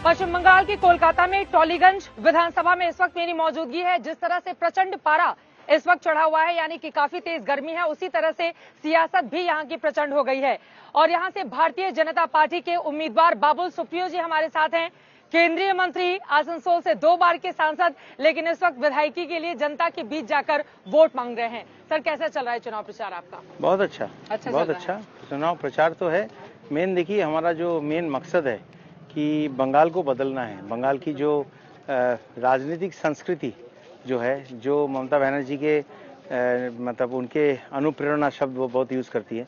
पश्चिम बंगाल के कोलकाता में टॉलीगंज विधानसभा में इस वक्त मेरी मौजूदगी है। जिस तरह से प्रचंड पारा इस वक्त चढ़ा हुआ है, यानी कि काफी तेज गर्मी है, उसी तरह से सियासत भी यहाँ की प्रचंड हो गई है। और यहाँ से भारतीय जनता पार्टी के उम्मीदवार बाबुल सुप्रियो जी हमारे साथ हैं। केंद्रीय मंत्री, आसनसोल से 2 बार के सांसद, लेकिन इस वक्त विधायकी के लिए जनता के बीच जाकर वोट मांग रहे हैं। सर, कैसा चल रहा है चुनाव प्रचार आपका? बहुत अच्छा बहुत अच्छा चुनाव प्रचार तो है। मेन देखिए, हमारा जो मेन मकसद है कि बंगाल को बदलना है। बंगाल की जो राजनीतिक संस्कृति जो है, जो ममता बनर्जी के मतलब उनके अनुप्रेरणा शब्द वो बहुत यूज करती है,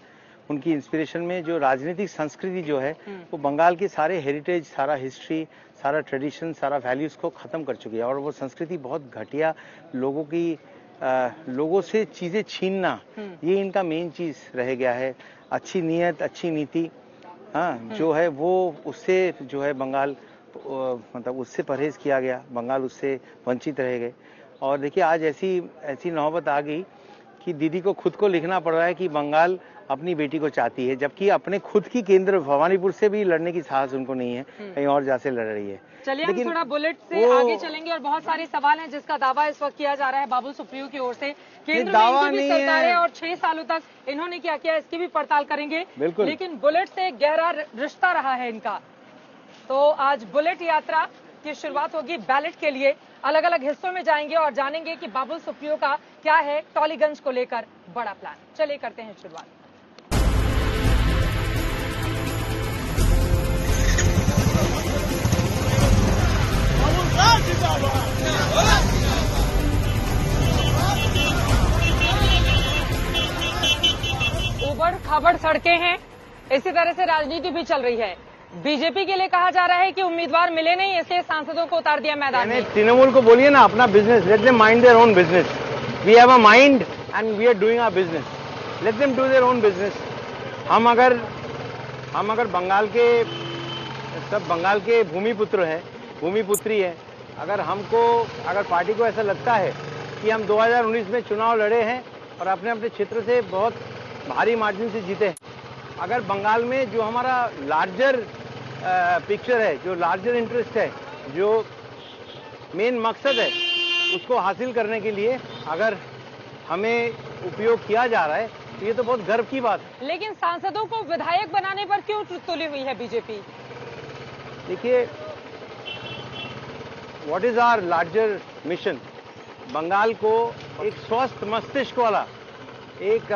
उनकी इंस्पिरेशन में जो राजनीतिक संस्कृति जो है वो बंगाल के सारे हेरिटेज, सारा हिस्ट्री, सारा ट्रेडिशन, सारा वैल्यूज को खत्म कर चुकी है। और वो संस्कृति बहुत घटिया, लोगों से चीजें छीनना, ये इनका मेन चीज रह गया है। अच्छी नीयत, अच्छी नीति जो है वो उससे जो है बंगाल मतलब उससे परहेज किया गया, बंगाल उससे वंचित रह गए। और देखिए, आज ऐसी नौबत आ गई कि दीदी को खुद को लिखना पड़ रहा है कि बंगाल अपनी बेटी को चाहती है, जबकि अपने खुद की केंद्र भवानीपुर से भी लड़ने की साहस उनको नहीं है, कहीं और जाके लड़ रही है। चलिए हम थोड़ा बुलेट से आगे चलेंगे और बहुत सारे सवाल हैं जिसका दावा इस वक्त किया जा रहा है बाबुल सुप्रियो की ओर से। केंद्र में इनकी भी सरकार है और 6 सालों तक इन्होंने क्या किया इसकी भी पड़ताल करेंगे। लेकिन बुलेट से गहरा रिश्ता रहा है इनका। तो आज बुलेट यात्रा की शुरुआत होगी। बैलेट के लिए अलग अलग हिस्सों में जाएंगे और जानेंगे कि बाबुल सुप्रियो का क्या है टॉलीगंज को लेकर बड़ा प्लान। चलिए करते हैं शुरुआत। उबड़ खाबड़ सड़कें हैं, इसी तरह से राजनीति भी चल रही है। बीजेपी के लिए कहा जा रहा है कि उम्मीदवार मिले नहीं, इसलिए सांसदों को उतार दिया मैदान में। तृणमूल को बोलिए ना अपना business, let them mind their own business. We have a mind and we are doing our business, let them do their own business. हम अगर बंगाल के भूमिपुत्र है, भूमिपुत्री है, अगर पार्टी को ऐसा लगता है कि हम 2019 में चुनाव लड़े हैं और अपने अपने क्षेत्र से बहुत भारी मार्जिन से जीते हैं, अगर बंगाल में जो हमारा लार्जर पिक्चर है, जो लार्जर इंटरेस्ट है, जो मेन मकसद है, उसको हासिल करने के लिए अगर हमें उपयोग किया जा रहा है तो ये तो बहुत गर्व की बात है। लेकिन सांसदों को विधायक बनाने पर क्यों तुली हुई है बीजेपी? देखिए, what is our larger mission? Bengal को एक स्वस्थ मस्तिष्क वाला, एक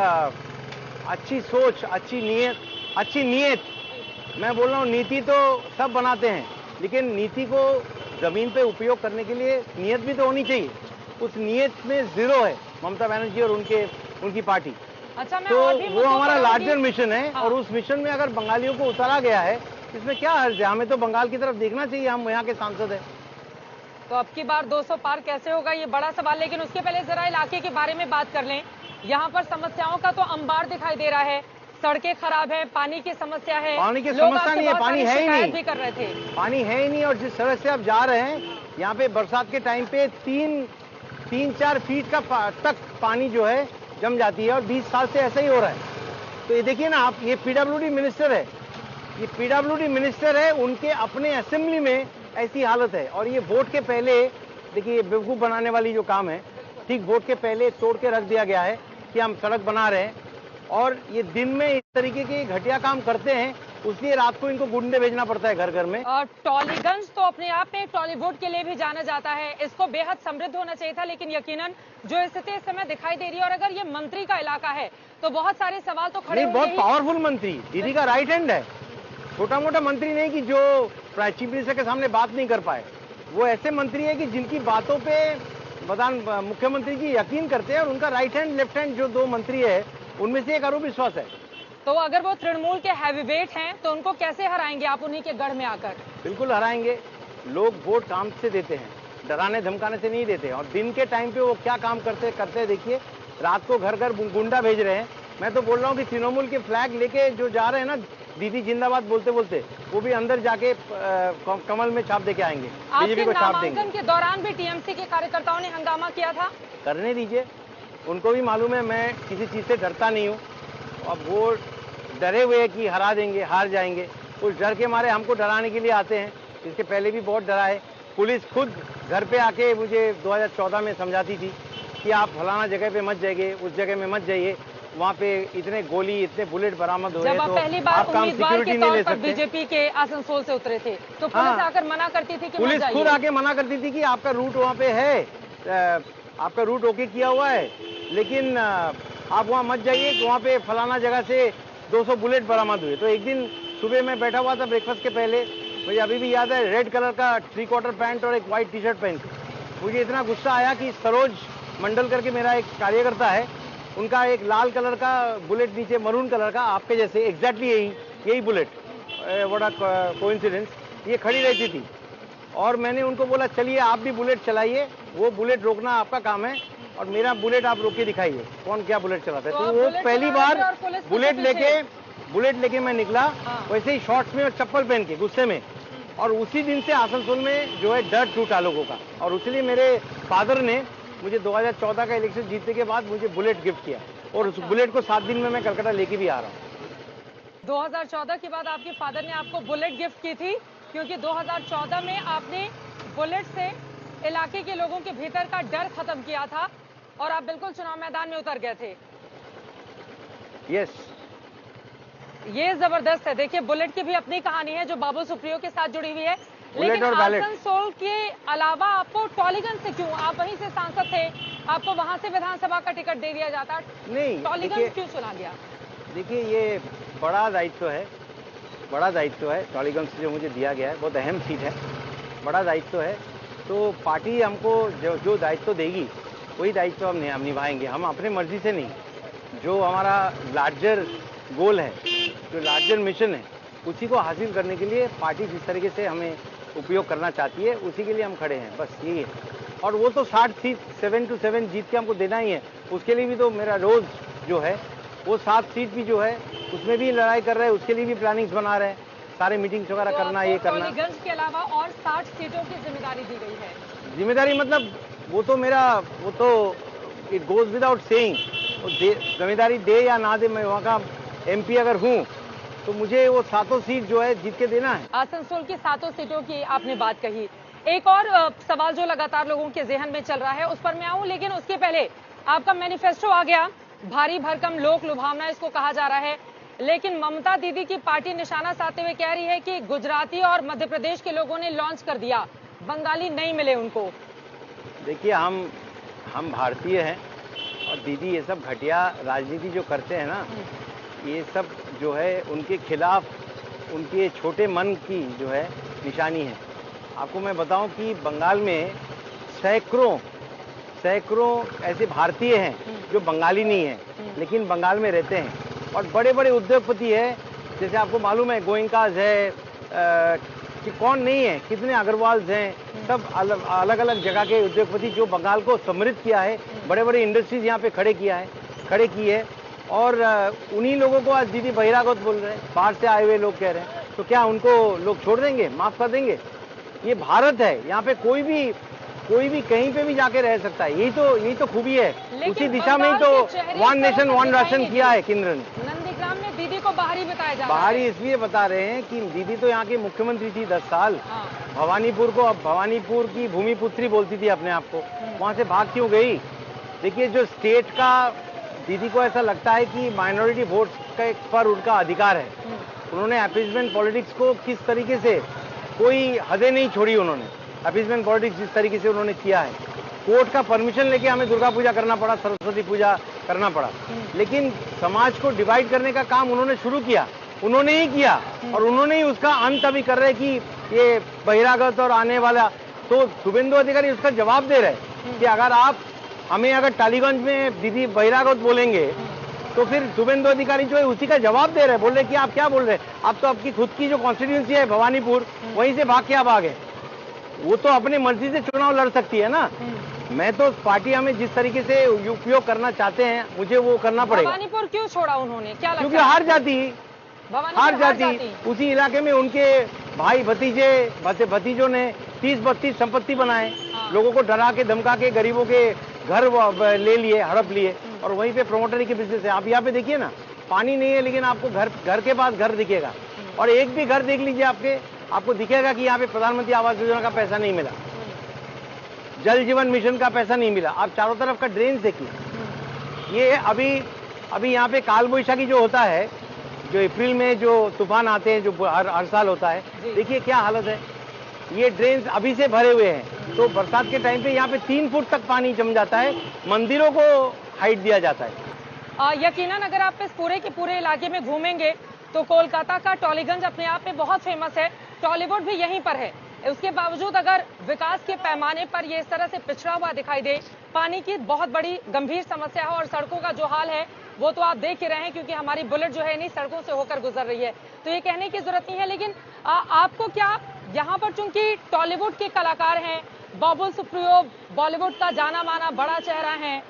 अच्छी सोच, अच्छी नीयत, मैं बोल रहा हूँ, नीति तो सब बनाते हैं, लेकिन नीति को जमीन पे उपयोग करने के लिए नीयत भी तो होनी चाहिए। उस नीयत में जीरो है ममता बनर्जी और उनकी पार्टी। अच्छा, तो वो हमारा लार्जर मिशन है। और उस मिशन में अगर बंगालियों को उतारा गया है, इसमें क्या हर्ज है? हमें तो बंगाल की तरफ देखना चाहिए, हम यहाँ के सांसद हैं। तो अब की बार 200 पार कैसे होगा, ये बड़ा सवाल। लेकिन उसके पहले जरा इलाके के बारे में बात कर लें। यहाँ पर समस्याओं का तो अंबार दिखाई दे रहा है। सड़कें खराब है, पानी की समस्या है। पानी की समस्या नहीं है, पानी है ही नहीं, भी कर रहे थे, पानी है ही नहीं। और जिस सड़क से आप जा रहे हैं, यहाँ पे बरसात के टाइम पे 3-4 फीट का तक पानी जो है जम जाती है, और 20 साल से ऐसा ही हो रहा है। तो ये देखिए ना आप, ये पीडब्ल्यूडी मिनिस्टर है, उनके अपने असेंबली में ऐसी हालत है। और ये वोट के पहले, देखिए ये बेवकूफ बनाने वाली जो काम है, ठीक वोट के पहले तोड़ के रख दिया गया है कि हम सड़क बना रहे हैं, और ये दिन में इस तरीके के घटिया काम करते हैं, उसलिए रात को इनको गुंडे भेजना पड़ता है घर घर में। और टॉलीगंज तो अपने आप में टॉलीवुड के लिए भी जाना जाता है, इसको बेहद समृद्ध होना चाहिए था, लेकिन यकीनन जो स्थिति इस समय दिखाई दे रही है, और अगर ये मंत्री का इलाका है तो बहुत सारे सवाल तो खड़े होंगे। बहुत पावरफुल मंत्री, दीदी का राइट हैंड है, छोटा मोटा मंत्री नहीं कि जो चीफ मिनिस्टर के सामने बात नहीं कर पाए। वो ऐसे मंत्री है कि जिनकी बातों पे मुख्यमंत्री जी यकीन करते हैं, और उनका राइट हैंड लेफ्ट हैंड जो 2 मंत्री है, उनमें से एक आरोप विश्वास है। तो अगर वो तृणमूल के हैवीवेट हैं तो उनको कैसे हराएंगे आप उन्हीं के गढ़ में आकर? बिल्कुल हराएंगे। लोग वोट काम से देते हैं, डराने धमकाने से नहीं देते। और दिन के टाइम पे वो क्या काम करते देखिए, रात को घर घर गुंडा भेज रहे हैं। मैं तो बोल रहा हूँ कि तृणमूल के फ्लैग लेके जो जा रहे हैं ना, दीदी जिंदाबाद बोलते बोलते, वो भी अंदर जाके कमल में छाप देके आएंगे, बीजेपी को छाप देंगे। नामांकन के दौरान भी टीएमसी के कार्यकर्ताओं ने हंगामा किया था। करने दीजिए, उनको भी मालूम है मैं किसी चीज से डरता नहीं हूँ। अब वो डरे हुए हैं कि हरा देंगे, हार जाएंगे, उस डर के मारे हमको डराने के लिए आते हैं। इसके पहले भी बहुत डरा है। पुलिस खुद घर पे आके मुझे 2014 में समझाती थी कि आप फलाना जगह पे मत जाइए, उस जगह में मत जाइए, वहाँ पे इतने गोली, इतने बुलेट बरामद हुए, जब आप पहली बार उम्मीदवार के तौर पर बीजेपी के आसनसोल से उतरे थे तो पुलिस आकर मना करती थी कि पुलिस खुद आके मना करती थी कि आपका रूट वहाँ पे है, आपका रूट ओके किया हुआ है, लेकिन आप वहाँ मत जाइए, वहाँ पे फलाना जगह से 200 बुलेट बरामद हुए। तो एक दिन सुबह मैं बैठा हुआ था ब्रेकफास्ट के पहले, मुझे अभी भी याद है, रेड कलर का 3/4 पैंट और एक व्हाइट टी शर्ट पहन के मुझे इतना गुस्सा आया कि सरोज मंडल करके मेरा एक कार्यकर्ता है, उनका एक लाल कलर का बुलेट नीचे मरून कलर का आपके जैसे एग्जैक्टली यही बुलेट, बड़ा कोइंसिडेंस, ये खड़ी रहती थी और मैंने उनको बोला चलिए आप भी बुलेट चलाइए, वो बुलेट रोकना आपका काम है और मेरा बुलेट आप रोक के दिखाइए कौन क्या बुलेट चलाता है। तो वो पहली बार बुलेट लेके मैं निकला, वैसे ही शॉर्ट्स में और चप्पल पहन के गुस्से में, और उसी दिन से आसनसोल में जो है डर टूटा लोगों का, और उसलिए मेरे फादर ने मुझे 2014 का इलेक्शन जीतने के बाद मुझे बुलेट गिफ्ट किया और उस बुलेट को 7 दिन में मैं कलकत्ता लेके भी आ रहा हूँ। 2014 के बाद आपके फादर ने आपको बुलेट गिफ्ट की थी, क्योंकि 2014 में आपने बुलेट से इलाके के लोगों के भीतर का डर खत्म किया था और आप बिल्कुल चुनाव मैदान में उतर गए थे। यस, ये जबरदस्त है। देखिए, बुलेट की भी अपनी कहानी है जो बाबुल सुप्रियो के साथ जुड़ी हुई है, लेकिन आसनसोल के अलावा आपको टॉलीगंज से क्यों, आप वहीं से सांसद थे, आपको वहां से विधानसभा का टिकट दे दिया जाता, नहीं टॉलीगंज क्यों चुना गया? देखिए, ये बड़ा दायित्व है, टॉलीगंज से जो मुझे दिया गया है, बहुत अहम सीट है, बड़ा दायित्व है। तो पार्टी हमको जो दायित्व देगी वही दायित्व हम निभाएंगे, हम अपने मर्जी से नहीं। जो हमारा लार्जर गोल है, जो लार्जर मिशन है, उसी को हासिल करने के लिए पार्टी जिस तरीके से हमें उपयोग करना चाहती है उसी के लिए हम खड़े हैं, बस यही है। और वो तो 60 सीट 7-7 जीत के हमको देना ही है, उसके लिए भी तो मेरा रोज जो है वो 7 सीट भी जो है उसमें भी लड़ाई कर रहे हैं, उसके लिए भी प्लानिंग्स बना रहे हैं, सारे मीटिंग्स वगैरह करना, ये करना। टॉलीगंज के अलावा और 60 सीटों की जिम्मेदारी दी गई है। जिम्मेदारी मतलब वो तो इट गोज विदाउट सेइंग, जिम्मेदारी दे या ना दे, मैं वहाँ का MP अगर हूँ तो मुझे वो 7 सीट जो है जीत के देना है। आसनसोल की 7 सीटों की आपने बात कही, एक और सवाल जो लगातार लोगों के जहन में चल रहा है उस पर मैं आऊं, लेकिन उसके पहले आपका मैनिफेस्टो आ गया, भारी भरकम लोक लुभावना इसको कहा जा रहा है, लेकिन ममता दीदी की पार्टी निशाना साधते हुए कह रही है कि गुजराती और मध्य प्रदेश के लोगों ने लॉन्च कर दिया, बंगाली नहीं मिले उनको। देखिए, हम भारतीय हैं और दीदी ये सब घटिया राजनीति जो करते हैं ना, ये सब जो है उनके खिलाफ, उनके छोटे मन की जो है निशानी है। आपको मैं बताऊं कि बंगाल में सैकड़ों ऐसे भारतीय हैं जो बंगाली नहीं हैं, लेकिन बंगाल में रहते हैं, और बड़े बड़े उद्योगपति हैं, जैसे आपको मालूम है गोइंकाज है, कि कौन नहीं है, कितने अग्रवाल्स हैं, सब अलग अलग जगह के उद्योगपति जो बंगाल को समृद्ध किया है, बड़े बड़े इंडस्ट्रीज यहाँ पे खड़े की है, और उन्हीं लोगों को आज दीदी बहिरागत बोल रहे हैं, बाहर से आए हुए लोग कह रहे हैं। तो क्या उनको लोग छोड़ देंगे, माफ कर देंगे? ये भारत है, यहाँ पे कोई भी कहीं पे भी जाके रह सकता है, यही तो खूबी है। उसी दिशा में ही तो 1 नेशन 1 राशन किया है केंद्र ने। नंदीग्राम में दीदी को बाहरी बताया जा रहा है। बाहरी इसलिए बता रहे हैं कि दीदी तो यहाँ की मुख्यमंत्री थी 10 साल, भवानीपुर को, अब भवानीपुर की भूमिपुत्री बोलती थी अपने आप को, वहां से भाग क्यों गई? देखिए, जो स्टेट का, दीदी को ऐसा लगता है कि माइनॉरिटी वोट्स पर उनका अधिकार है। उन्होंने अपीजमेंट पॉलिटिक्स को किस तरीके से, कोई हदें नहीं छोड़ी उन्होंने, अपीजमेंट पॉलिटिक्स जिस तरीके से उन्होंने किया है, कोर्ट का परमिशन लेके हमें दुर्गा पूजा करना पड़ा, सरस्वती पूजा करना पड़ा, लेकिन समाज को डिवाइड करने का काम उन्होंने शुरू किया, उन्होंने ही किया, और उन्होंने ही उसका अंत अभी कर रहे कि ये बहिरागत और आने वाला। तो शुभेंदु अधिकारी उसका जवाब दे रहे कि अगर टालीगंज में दीदी बहिरागत बोलेंगे तो फिर शुभेंदु अधिकारी जो है उसी का जवाब दे रहे हैं, बोल रहे कि आप क्या बोल रहे हैं, आप तो आपकी खुद की जो कॉन्स्टिट्यूंसी है भवानीपुर, वहीं से भाग के आप आ गए। वो तो अपनी मर्जी से चुनाव लड़ सकती है ना। मैं तो पार्टी हमें जिस तरीके से उपयोग करना चाहते हैं मुझे वो करना पड़ेगा। भवानीपुर क्यों छोड़ा उन्होंने, क्या लगता है? क्योंकि हार जाती उसी इलाके में उनके भाई भतीजों ने 30-32 संपत्ति बनाए, लोगों को डरा के धमका के गरीबों के घर ले लिए, हड़प लिए, और वहीं पे प्रोमोटरी के बिजनेस है। आप यहाँ पे देखिए ना, पानी नहीं है लेकिन आपको घर के पास घर दिखेगा, और एक भी घर देख लीजिए आपके आपको दिखेगा कि यहाँ पे प्रधानमंत्री आवास योजना का पैसा नहीं मिला, जल जीवन मिशन का पैसा नहीं मिला। आप चारों तरफ का ड्रेन देखिए। ये अभी यहाँ पे काल बैसाखी जो होता है, जो अप्रैल में जो तूफान आते हैं, जो हर साल होता है, देखिए क्या हालत है। ये ड्रेन अभी से भरे हुए हैं, तो बरसात के टाइम पे यहाँ पे 3 फुट तक पानी जम जाता है, मंदिरों को हाइट दिया जाता है। यकीनन अगर आप इस पूरे के पूरे इलाके में घूमेंगे तो कोलकाता का टॉलीगंज अपने आप में बहुत फेमस है, टॉलीवुड भी यहीं पर है। उसके बावजूद अगर विकास के पैमाने पर ये इस तरह से पिछड़ा हुआ दिखाई दे, पानी की बहुत बड़ी गंभीर समस्या है और सड़कों का जो हाल है वो तो आप देख ही रहे हैं, क्योंकि हमारी बुलेट जो है इन्हीं सड़कों से होकर गुजर रही है, तो ये कहने की जरूरत नहीं है। लेकिन आपको क्या यहाँ पर, चूंकि टॉलीवुड के कलाकार हैं, बाबुल सुप्रियो बॉलीवुड का जाना माना बड़ा चेहरा है,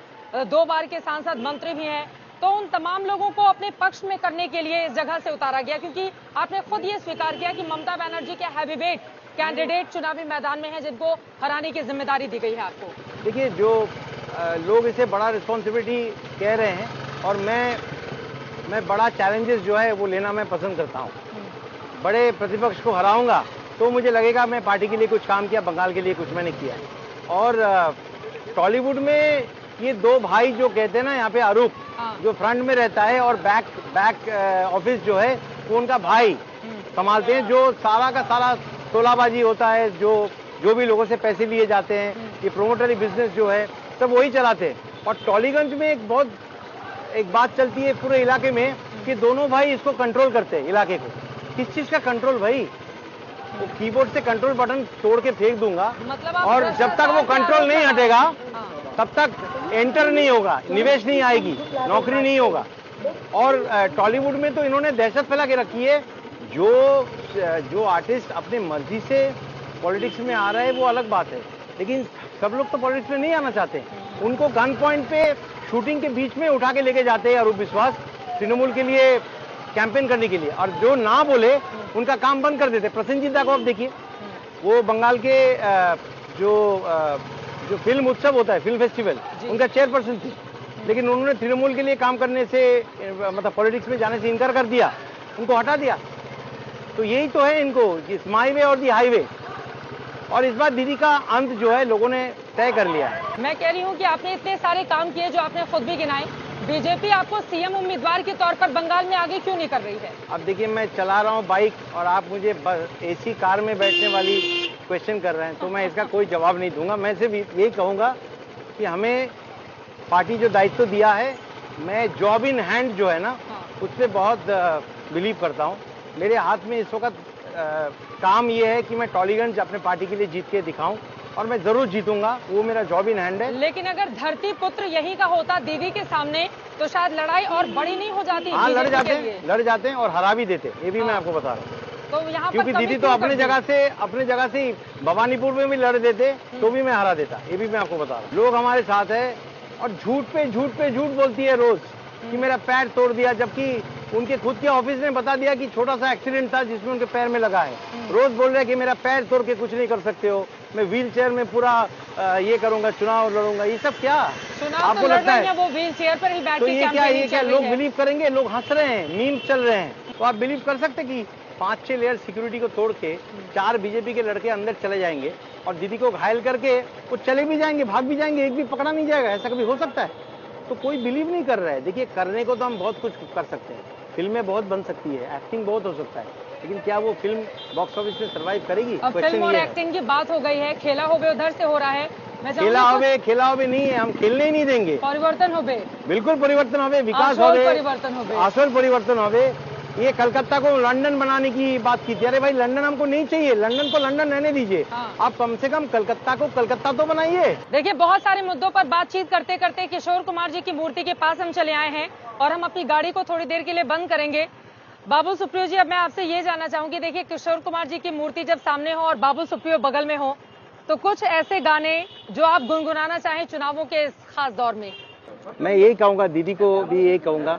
2 बार के सांसद मंत्री भी हैं, तो उन तमाम लोगों को अपने पक्ष में करने के लिए इस जगह से उतारा गया, क्योंकि आपने खुद ये स्वीकार किया कि ममता बनर्जी के हैवीवेट कैंडिडेट चुनावी मैदान में हैं, जिनको हराने की जिम्मेदारी दी गई है आपको। देखिए, जो लोग इसे बड़ा रिस्पॉन्सिबिलिटी कह रहे हैं, और मैं बड़ा चैलेंजेस जो है वो लेना मैं पसंद करता हूँ। बड़े प्रतिपक्ष को हराऊंगा तो मुझे लगेगा मैं पार्टी के लिए कुछ काम किया, बंगाल के लिए कुछ मैंने किया। और टॉलीवुड में ये 2 भाई जो कहते हैं ना, यहाँ पे अरूप जो फ्रंट में रहता है और बैक ऑफिस जो है वो उनका भाई संभालते हैं, जो सारा का सारा तोलाबाजी होता है, जो भी लोगों से पैसे लिए जाते हैं, ये प्रोमोटरी बिजनेस जो है सब वही चलाते हैं। और टॉलीगंज में एक बात चलती है पूरे इलाके में कि दोनों भाई इसको कंट्रोल करते हैं, इलाके को। किस चीज का कंट्रोल भाई? वो कीबोर्ड से कंट्रोल बटन तोड़ के फेंक दूंगा, मतलब और जब तक वो कंट्रोल नहीं हटेगा तब तक एंटर नहीं होगा, निवेश नहीं आएगी, नौकरी नहीं होगा। और टॉलीवुड में तो इन्होंने दहशत फैला के रखी है। जो आर्टिस्ट अपने मर्जी से पॉलिटिक्स में आ रहा है वो अलग बात है, लेकिन सब लोग तो पॉलिटिक्स में नहीं आना चाहते। उनको गन पॉइंट पे शूटिंग के बीच में उठा के लेके जाते हैं अरूप विश्वास, तृणमूल के लिए कैंपेन करने के लिए, और जो ना बोले उनका काम बंद कर देते। प्रसेनजीत दा को आप देखिए, वो बंगाल के जो फिल्म उत्सव होता है, फिल्म फेस्टिवल, उनका चेयरपर्सन थी, लेकिन उन्होंने तृणमूल के लिए काम करने से, मतलब पॉलिटिक्स में जाने से इनकार कर दिया, उनको हटा दिया। तो यही तो है इनको, इस माई वे और दी हाईवे। और इस बार दीदी का अंत जो है लोगों ने तय कर लिया है। मैं कह रही हूँ कि आपने इतने सारे काम किए जो आपने खुद भी गिनाए, बीजेपी आपको सीएम उम्मीदवार के तौर पर बंगाल में आगे क्यों नहीं कर रही है? अब देखिए, मैं चला रहा हूँ बाइक और आप मुझे एसी कार में बैठने वाली क्वेश्चन कर रहे हैं, तो मैं इसका कोई जवाब नहीं दूंगा। मैं सिर्फ यही कहूंगा कि हमें पार्टी जो दायित्व दिया है, मैं जॉब इन हैंड जो है ना, उस पर बहुत बिलीव करता हूँ। मेरे हाथ में इस वक्त काम ये है कि मैं टॉलीगंज अपने पार्टी के लिए जीत के दिखाऊं, और मैं जरूर जीतूंगा, वो मेरा जॉब इन हैंड है। लेकिन अगर धरती पुत्र यही का होता दीदी के सामने, तो शायद लड़ाई और बड़ी नहीं हो जाती। हाँ, लड़ जाते हैं और हरा भी देते, ये भी मैं आपको बता रहा हूँ। तो यहाँ क्योंकि दीदी तो अपने जगह से ही भवानीपुर में भी लड़ देते, तो भी मैं हरा देता, ये भी मैं आपको बता रहा हूँ। लोग हमारे साथ है और झूठ पे झूठ बोलती है रोज कि मेरा पैर तोड़ दिया, जबकि उनके खुद के ऑफिस ने बता दिया कि छोटा सा एक्सीडेंट था जिसमें उनके पैर में लगा है। रोज बोल रहे हैं कि मेरा पैर तोड़ के कुछ नहीं कर सकते हो, मैं व्हील चेयर में पूरा ये करूंगा, चुनाव लड़ूंगा। ये सब क्या आपको लगता है? वो व्हील चेयर पर ही बैठ तो ये क्या लोग बिलीव करेंगे? लोग हंस रहे हैं, मीम्स चल रहे हैं, तो आप बिलीव कर सकते कि 5-6 लेयर सिक्योरिटी को तोड़ के 4 बीजेपी के लड़के अंदर चले जाएंगे और दीदी को घायल करके वो चले भी जाएंगे, भाग भी जाएंगे, एक भी पकड़ा नहीं जाएगा? ऐसा कभी हो सकता है? तो कोई बिलीव नहीं कर रहा है। देखिए, करने को तो हम बहुत कुछ कर सकते हैं, फिल्में बहुत बन सकती है, एक्टिंग बहुत हो सकता है, लेकिन क्या वो फिल्म बॉक्स ऑफिस में सर्वाइव करेगी? अब फिल्म और एक्टिंग की बात हो गई है, खेला होबे उधर से हो रहा है। खेला होबे नहीं है, हम खेलने ही नहीं देंगे। परिवर्तन होबे, बिल्कुल परिवर्तन होबे, विकास होबे, परिवर्तन होबे, आसर परिवर्तन होबे। ये कलकत्ता को लंदन बनाने की बात की थी। अरे भाई, लंदन हमको नहीं चाहिए, लंदन को लंदन रहने दीजिए। आप कम से कम कलकत्ता को कलकत्ता तो बनाइए। देखिए, बहुत सारे मुद्दों पर बातचीत करते करते किशोर कुमार जी की मूर्ति के पास हम चले आए हैं और हम अपनी गाड़ी को थोड़ी देर के लिए बंद करेंगे। बाबुल सुप्रियो जी, अब मैं आपसे ये जानना चाहूंगी, देखिए किशोर कुमार जी की मूर्ति जब सामने हो और बाबुल सुप्रियो बगल में हो, तो कुछ ऐसे गाने जो आप गुनगुनाना चाहें चुनावों के इस खास दौर में। मैं यही कहूंगा, दीदी को भी यही कहूंगा,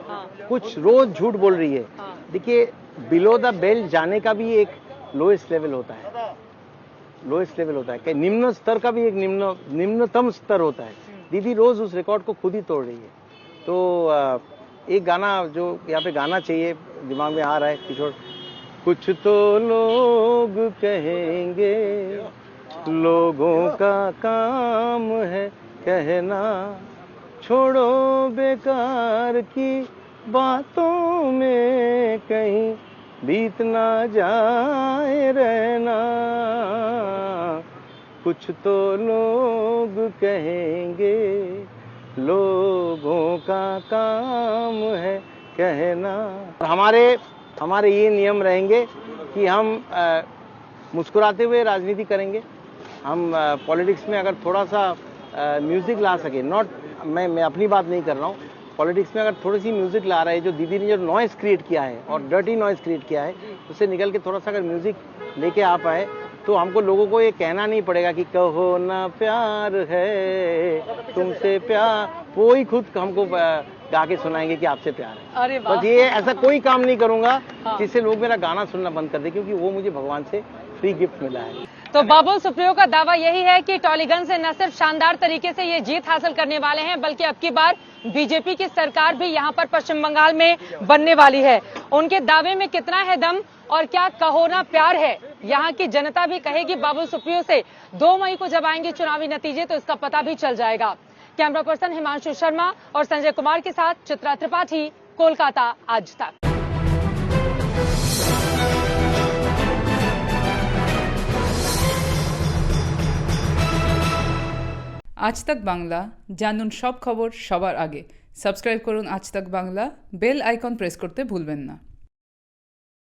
कुछ रोज झूठ बोल रही है। देखिए, बिलो द बेल्ट जाने का भी एक लोएस्ट लेवल होता है, लोएस्ट लेवल होता है कि निम्न स्तर का भी एक निम्नतम स्तर होता है। दीदी रोज उस रिकॉर्ड को खुद ही तोड़ रही है। तो एक गाना जो यहाँ पे गाना चाहिए, दिमाग में आ रहा है किशोर, कुछ तो लोग कहेंगे, लोगों का काम है कहना, छोड़ो बेकार की बातों में कहीं बीत ना जाए रहना। कुछ तो लोग कहेंगे, लोगों का काम है कहना। हमारे ये नियम रहेंगे कि हम मुस्कुराते हुए राजनीति करेंगे। हम पॉलिटिक्स में अगर थोड़ा सा म्यूजिक ला सके, मैं अपनी बात नहीं कर रहा हूँ, पॉलिटिक्स में अगर थोड़ी सी म्यूजिक ला रहे हैं, जो दीदी ने जो नॉइस क्रिएट किया है और डर्टी नॉइस क्रिएट किया है, उससे निकल के थोड़ा सा अगर म्यूजिक लेके आ पाए तो हमको लोगों को ये कहना नहीं पड़ेगा कि कहो ना प्यार है तुमसे प्यार, वो ही खुद हमको गा के सुनाएंगे कि आपसे प्यार है। अरे वाह। बस ये ऐसा कोई काम नहीं करूंगा हाँ। जिससे लोग मेरा गाना सुनना बंद कर दे, क्योंकि वो मुझे भगवान से फ्री गिफ्ट मिला है। तो बाबुल सुप्रियो का दावा यही है कि टॉलीगंज से न सिर्फ शानदार तरीके से ये जीत हासिल करने वाले हैं, बल्कि अब की बार बीजेपी की सरकार भी यहां पर पश्चिम बंगाल में बनने वाली है। उनके दावे में कितना है दम और क्या कहो ना प्यार है, यहां की जनता भी कहेगी बाबुल सुप्रियो से। 2 मई को जब आएंगे चुनावी नतीजे तो इसका पता भी चल जाएगा। कैमरा पर्सन हिमांशु शर्मा और संजय कुमार के साथ चित्रा त्रिपाठी, कोलकाता आज तक। আজ তাক বাংলা, জানুন সব খবর সবার আগে। সাবস্ক্রাইব করুন আজ তাক বাংলা, বেল আইকন প্রেস করতে ভুলবেন না।